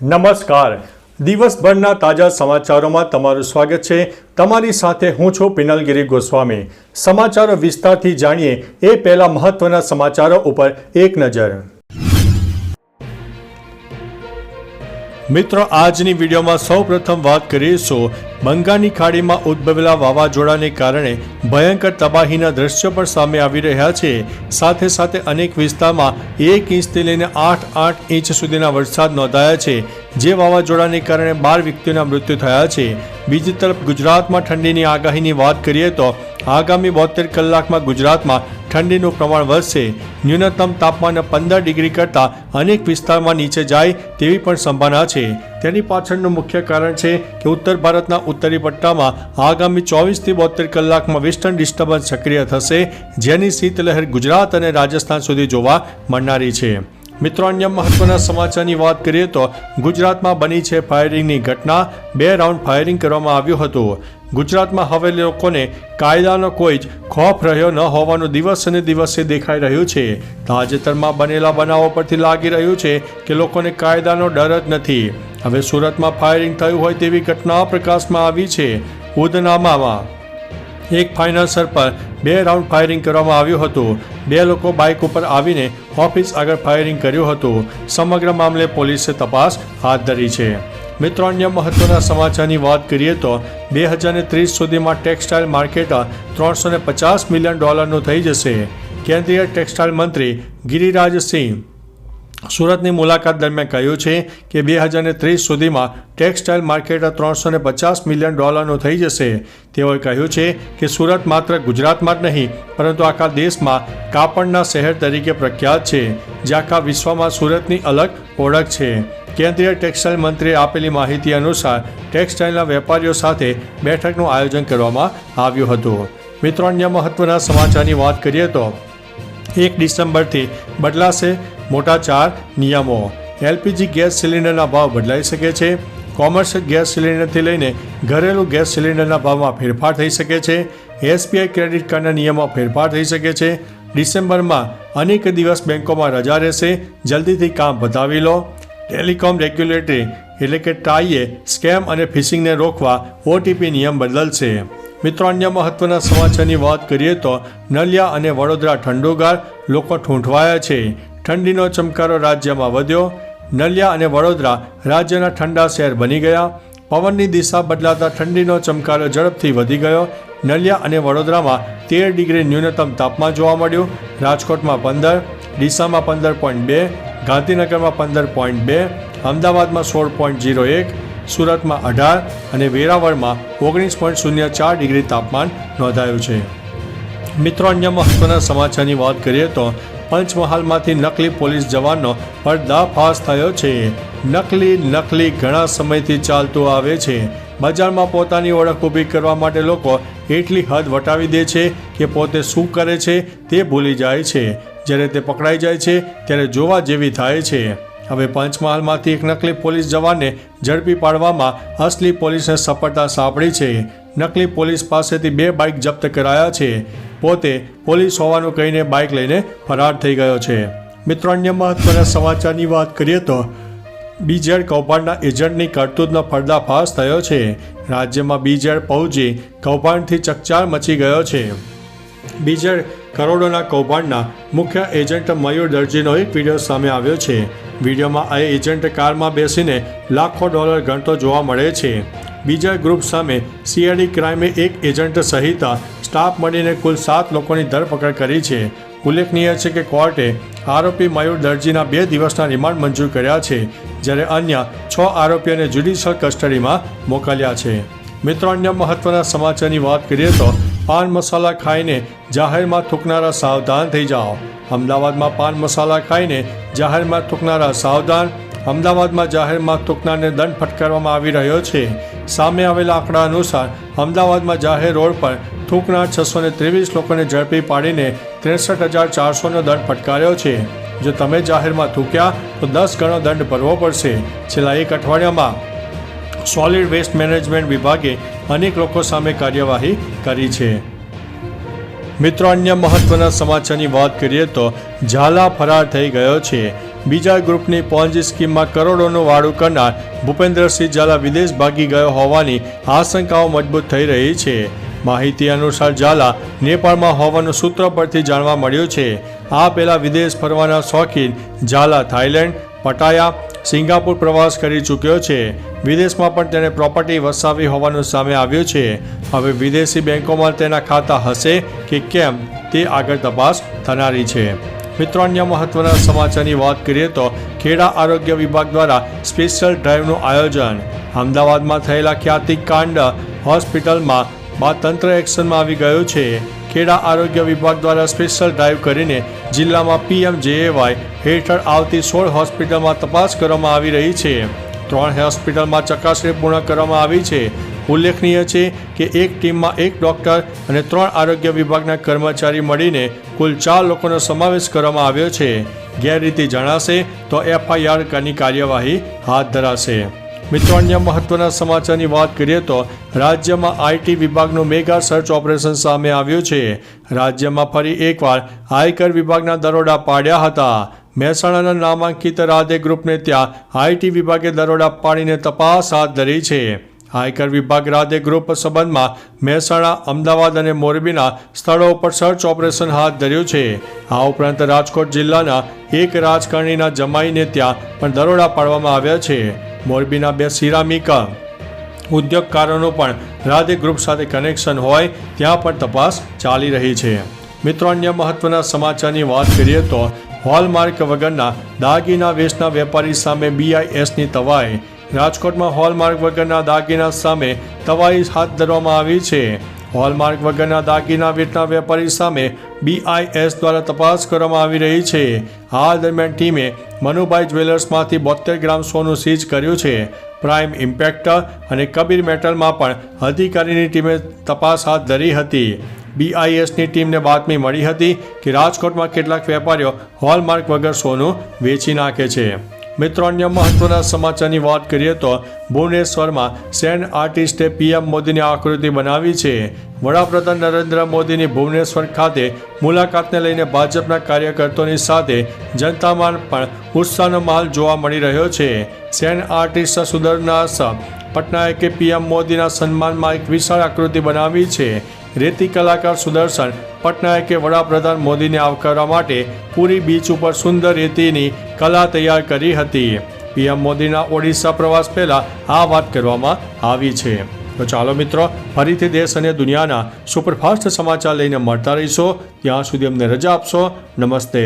નમસ્કાર. દિવસભરના તાજા સમાચારોમાં તમારું સ્વાગત છે. તમારી સાથે હું છું પિનલગીરી ગોસ્વામી. સમાચારો વિસ્તારથી જાણીએ એ પહેલા મહત્વના સમાચારો ઉપર એક નજર. મિત્રો, આજની વિડીયોમાં સૌપ્રથમ વાત કરીશું બંગાળની ખાડીમાં ઉદ્ભવેલા વાવાઝોડાને કારણે ભયંકર તબાહીના દ્રશ્યો પણ સામે આવી રહ્યા છે. સાથે સાથે અનેક વિસ્તારમાં 1 ઇંચથી લઈને 8 ઇંચ સુધીના વરસાદ નોંધાયા છે, જે વાવાઝોડાને કારણે 12 વ્યક્તિઓના મૃત્યુ થયા છે. બીજી તરફ ગુજરાતમાં ઠંડીની આગાહીની વાત કરીએ તો આગામી 72 કલાકમાં ગુજરાતમાં ઠંડીનું પ્રમાણ વધશે. ન્યૂનતમ તાપમાન 15 ડિગ્રી કરતાં અનેક વિસ્તારમાં નીચે જાય તેવી પણ સંભાવના છે. તેની પાછળનું મુખ્ય કારણ છે કે ઉત્તર ભારતના ઉત્તરી પટ્ટામાં આગામી 24થી 72 કલાકમાં વેસ્ટર્ન ડિસ્ટર્બન્સ સક્રિય થશે, જેની શીતલહેર ગુજરાત અને રાજસ્થાન સુધી જોવા મળનારી છે. મિત્રો, અન્ય મહત્વના સમાચારની વાત કરીએ તો ગુજરાતમાં બની છે ફાયરિંગની ઘટના. 2 રાઉન્ડ ફાયરિંગ કરવામાં આવ્યું હતું. ગુજરાતમાં હવે લોકોને કાયદાનો કોઈ જ ખોફ રહ્યો ન હોવાનું દિવસે ને દિવસે દેખાઈ રહ્યું છે. તાજેતરમાં બનેલા બનાવો પરથી લાગી રહ્યું છે કે લોકોને કાયદાનો ડર જ નથી. હવે સુરતમાં ફાયરિંગ થયું હોય તેવી ઘટના પ્રકાશમાં આવી છે. ઉધનામાં એક ફાઇનાન્સર પર 2 રાઉન્ડ ફાયરિંગ કરવામાં આવ્યું હતું. 2 લોકો બાઇક ઉપર આવીને ઓફિસ આગળ ફાયરિંગ કર્યું હતું. સમગ્ર મામલે પોલીસે તપાસ હાથ ધરી છે. મિત્રો, અન્ય મહત્વના સમાચારની વાત કરીએ તો 2030 સુધીમાં ટેક્સટાઇલ માર્કેટ $350 મિલિયન થઈ જશે. કેન્દ્રીય ટેક્સટાઇલ મંત્રી ગિરિરાજસિંહ સુરતની મુલાકાત દરમિયાન કહ્યું છે કે 2030 સુધીમાં ટેક્સટાઇલ માર્કેટ $350 મિલિયન થઈ જશે. તેઓએ કહ્યું છે કે સુરત માત્ર ગુજરાતમાં જ નહીં પરંતુ આખા દેશમાં કાપડના શહેર તરીકે પ્રખ્યાત છે, જે આખા વિશ્વમાં સુરતની અલગ ઓળખ છે. કેન્દ્રીય ટેક્સટાઇલ મંત્રીએ આપેલી માહિતી અનુસાર ટેક્સટાઇલના વેપારીઓ સાથે બેઠકનું આયોજન કરવામાં આવ્યું હતું. મિત્રો, અન્ય મહત્વના સમાચારની વાત કરીએ તો 1 ડિસેમ્બરથી બદલાશે મોટા 4 નિયમો. એલપીજી ગેસ સિલિન્ડરના ભાવ બદલાઈ શકે છે. કોમર્શિયલ ગેસ સિલિન્ડરથી લઈને ઘરેલું ગેસ સિલિન્ડરના ભાવમાં ફેરફાર થઈ શકે છે. એસબીઆઈ ક્રેડિટ કાર્ડના નિયમમાં ફેરફાર થઈ શકે છે. ડિસેમ્બરમાં અનેક દિવસ બેંકોમાં રજા રહેશે, જલ્દીથી કામ પતાવી લો. ટેલિકોમ રેગ્યુલેટરી એટલે કે ટાઈએ સ્કેમ અને ફિશિંગને રોકવા ઓટીપી નિયમ બદલશે. મિત્રો, અન્ય મહત્વના સમાચારની વાત કરીએ તો નલિયા અને વડોદરા ઠંડુગાર, લોકો ઠૂંઠવાયા છે. ઠંડીનો ચમકારો રાજ્યમાં વધ્યો. નલિયા અને વડોદરા રાજ્યના ઠંડા શહેર બની ગયા. પવનની દિશા બદલાતા ઠંડીનો ચમકારો ઝડપથી વધી ગયો. નલિયા અને વડોદરામાં 13 ડિગ્રી ન્યૂનતમ તાપમાન જોવા મળ્યું. રાજકોટમાં 15, ડીસામાં 15.2, ગાંધીનગરમાં 15.2, અમદાવાદમાં 16.01, સુરતમાં 18 અને વેરાવળમાં 19.04 ડિગ્રી તાપમાન નોંધાયું છે. મિત્રો, અન્ય મહત્વના સમાચારની વાત કરીએ તો પંચમહાલમાંથી નકલી પોલીસ જવાનનો પર્દાફાશ થયો છે. નકલી ઘણા સમયથી ચાલતું આવે છે. બજારમાં પોતાની ઓળખ ઊભી કરવા માટે લોકો એટલી હદ વટાવી દે છે કે પોતે શું કરે છે તે ભૂલી જાય છે. જ્યારે તે પકડાઈ જાય છે ત્યારે જોવા જેવી થાય છે. હવે પંચમહાલમાંથી એક નકલી પોલીસ જવાનને ઝડપી પાડવામાં અસલી પોલીસને સફળતા સાંપડી છે. નકલી પોલીસ પાસેથી 2 બાઇક જપ્ત કરાયા છે. પોતે પોલીસ હોવાનું કહીને બાઇક લઈને ફરાર થઈ ગયો છે. મિત્રો, અન્ય મહત્વના સમાચારની વાત કરીએ તો બીઝેડ કૌભાંડના એજન્ટની કરતૂતનો પર્દાફાશ થયો છે. રાજ્યમાં બીઝેડ પહોંચી કૌભાંડથી ચકચાર મચી ગયો છે. બીઝેડ કરોડોના કૌભાંડના મુખ્ય એજન્ટ મયુર દરજીનો એક વિડીયો સામે આવ્યો છે. વિડીયોમાં આ એજન્ટ કારમાં બેસીને લાખો ડોલર ગણતો જોવા મળે છે. બીઝેડ ગ્રુપ સામે સીઆઈડી ક્રાઇમે એક એજન્ટ સહિત સ્ટાફ મળીને કુલ 7 લોકોની ધરપકડ કરી છે. ઉલ્લેખનીય છે કે કોર્ટે આરોપી મયુર દરજીના 2 દિવસના રિમાન્ડ મંજૂર કર્યા છે, જ્યારે અન્ય 6 આરોપીઓને જ્યુડિશિયલ કસ્ટડીમાં મોકલ્યા છે. મિત્રો, અન્ય મહત્વના સમાચારની વાત કરીએ તો પાન મસાલા ખાઈને જાહેરમાં થૂંકનારા સાવધાન થઈ જાઓ. અમદાવાદમાં પાન મસાલા ખાઈને જાહેરમાં થૂંકનારા સાવધાન. અમદાવાદમાં જાહેરમાં થૂંકનારને દંડ ફટકારવામાં આવી રહ્યો છે. સામે આવેલા આંકડા અનુસાર અમદાવાદમાં જાહેર રોડ પર થૂંકનાર 623 લોકોને ઝડપી પાડીને 63,400નો દંડ ફટકાર્યો છે. જો તમે જાહેરમાં થૂંક્યા તો 10 ગણો દંડ ભરવો પડશે. છેલ્લા 1 અઠવાડિયામાં સોલિડ વેસ્ટ મેનેજમેન્ટ વિભાગે અનેક લોકો સામે કાર્યવાહી કરી છે. મિત્રો, અન્ય મહત્વના સમાચારની વાત કરીએ તો ઝાલા ફરાર થઈ ગયો છે. બીજા ગ્રુપની પોન્જી સ્કીમમાં કરોડોનું વાડું કરનાર ભૂપેન્દ્રસિંહ ઝાલા વિદેશ ભાગી ગયો હોવાની આશંકાઓ મજબૂત થઈ રહી છે. માહિતી અનુસાર ઝાલા નેપાળમાં હોવાનું સૂત્રો પરથી જાણવા મળ્યું છે. આ પહેલા વિદેશ ફરવાના શોખીન ઝાલા થાઈલેન્ડ, પટાયા, સિંગાપુર પ્રવાસ કરી ચૂક્યો છે. વિદેશમાં પણ તેણે પ્રોપર્ટી વસાવી હોવાનું સામે આવ્યું છે. હવે વિદેશી બેંકોમાં તેના ખાતા હશે કે કેમ તે આગળ તપાસ થનારી છે. મિત્રો, અન્ય મહત્વના સમાચારની વાત કરીએ તો ખેડા આરોગ્ય વિભાગ દ્વારા સ્પેશિયલ ડ્રાઈવનું આયોજન. અમદાવાદમાં થયેલા ખ્યાતિકાંડ હોસ્પિટલમાં બાદ તંત્ર એક્શનમાં આવી ગયું છે. ખેડા આરોગ્ય વિભાગ દ્વારા સ્પેશિયલ ડ્રાઈવ કરીને જિલ્લામાં PMJAY હેઠળ આવતી 16 હોસ્પિટલમાં તપાસ કરવામાં આવી રહી છે. 3 હોસ્પિટલમાં ચકાસણી પૂર્ણ કરવામાં આવી છે. ઉલ્લેખનીય છે કે એક ટીમમાં 1 ડૉક્ટર અને 3 આરોગ્ય વિભાગના કર્મચારી મળીને કુલ 4 લોકોનો સમાવેશ કરવામાં આવ્યો છે. ગેરરીતિ જણાશે તો FIRની કાર્યવાહી હાથ ધરાશે. મિત્રો, અન્ય મહત્વના સમાચારની વાત કરીએ તો રાજ્યમાં IT વિભાગનું મેગા સર્ચ ઓપરેશન સામે આવ્યું છે. રાજ્યમાં ફરી એકવાર આયકર વિભાગના દરોડા પાડ્યા હતા. મહેસાણાના નામાંકિત રાધે ગ્રુપને ત્યાં IT વિભાગે દરોડા પાડીને તપાસ હાથ ધરી છે. આયકર વિભાગ રાધે ગ્રુપ સંબંધમાં મહેસાણા, અમદાવાદ અને મોરબીના સ્થળો પર સર્ચ ઓપરેશન હાથ ધર્યું છે. આ ઉપરાંત રાજકોટ જિલ્લાના એક રાજકારણીના જમાઈને ત્યાં પણ દરોડા પાડવામાં આવ્યા છે. મોરબીના 2 સિરામિક ઉદ્યોગકારોનું પણ રાધે ગ્રુપ સાથે કનેક્શન હોય ત્યાં પણ તપાસ ચાલી રહી છે. મિત્રો, અન્ય મહત્વના સમાચારની વાત કરીએ તો હોલમાર્ક વગરના દાગીના વેચના વેપારી સામે BISની તવાઈ. રાજકોટમાં હોલમાર્ક વગરના દાગીના સામે તવાઈ હાથ ધરવામાં આવી છે. હોલમાર્ક વગરના દાગીના વેચના વેપારી સામે BIS દ્વારા તપાસ કરવામાં આવી રહી છે. આ દરમિયાન ટીમે મનુભાઈ જ્વેલર્સમાંથી 72 ગ્રામ સોનું સીઝ કર્યું છે. પ્રાઇમ ઇમ્પેક્ટ અને કબીર મેટલમાં પણ અધિકારીની ટીમે તપાસ હાથ ધરી હતી. BISની ટીમને બાતમી મળી હતી કે રાજકોટમાં કેટલાક વેપારીઓ હોલમાર્ક વગર સોનું વેચી નાખે છે. મિત્રો, અન્ય મહત્વના સમાચારની વાત કરીએ તો ભુવનેશ્વરમાં સેન્ડ આર્ટિસ્ટે PM મોદીની આકૃતિ બનાવી છે. વડાપ્રધાન નરેન્દ્ર મોદીની ભુવનેશ્વર ખાતે મુલાકાતને લઈને ભાજપના કાર્યકર્તાઓની સાથે જનતામાં પણ ઉત્સાહનો માહોલ જોવા મળી રહ્યો છે. સેન્ડ આર્ટિસ્ટ સુદર્નાસ પટનાયકે PM મોદીના સન્માનમાં એક વિશાળ આકૃતિ બનાવી છે. રેતી કલાકાર સુદર્શન પટનાયકે વડાપ્રધાન મોદીને આવકારવા માટે પૂરી બીચ ઉપર સુંદર રેતીની કલા તૈયાર કરી હતી. PM મોદીના ઓડિશા પ્રવાસ પહેલા આ વાત કરવામાં આવી છે. તો ચાલો મિત્રો, ફરીથી દેશ અને દુનિયાના સુપરફાસ્ટ સમાચાર લઈને મળતા રહીશો. ત્યાં સુધી અમને રજા આપશો. નમસ્તે.